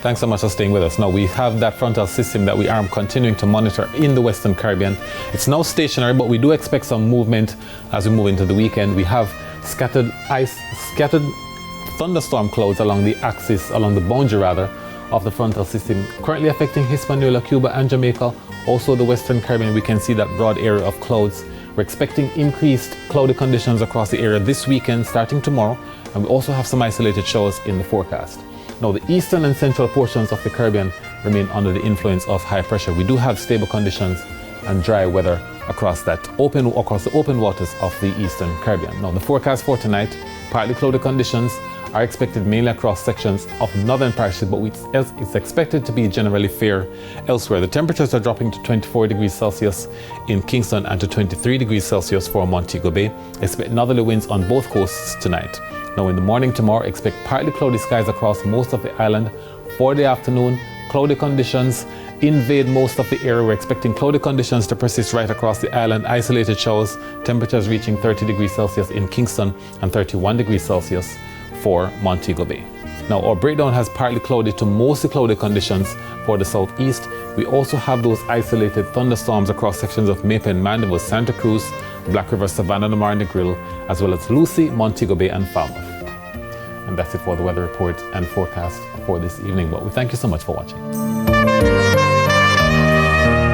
Thanks so much for staying with us. Now we have that frontal system that we are continuing to monitor in the Western Caribbean. It's now stationary, but we do expect some movement as we move into the weekend. We have scattered thunderstorm clouds along the axis, along the boundary rather, of the frontal system, currently affecting Hispaniola, Cuba and Jamaica. Also the Western Caribbean, we can see that broad area of clouds. We're expecting increased cloudy conditions across the area this weekend, starting tomorrow, and we also have some isolated showers in the forecast. Now, the eastern and central portions of the Caribbean remain under the influence of high pressure. We do have stable conditions and dry weather across the open waters of the eastern Caribbean. Now, the forecast for tonight, partly cloudy conditions are expected mainly across sections of northern parishes, but it's expected to be generally fair elsewhere. The temperatures are dropping to 24 degrees Celsius in Kingston and to 23 degrees Celsius for Montego Bay. Expect northerly winds on both coasts tonight. Now in the morning tomorrow, expect partly cloudy skies across most of the island. For the afternoon, cloudy conditions invade most of the area. We're expecting cloudy conditions to persist right across the island. Isolated showers, temperatures reaching 30 degrees Celsius in Kingston and 31 degrees Celsius for Montego Bay. Now our breakdown has partly cloudy to mostly cloudy conditions for the southeast. We also have those isolated thunderstorms across sections of Maype and Mandeville, Santa Cruz, Black River, Savannah, Namar and Negril, as well as Lucy, Montego Bay and Falmouth. And that's it for the weather report and forecast for this evening. But we thank you so much for watching.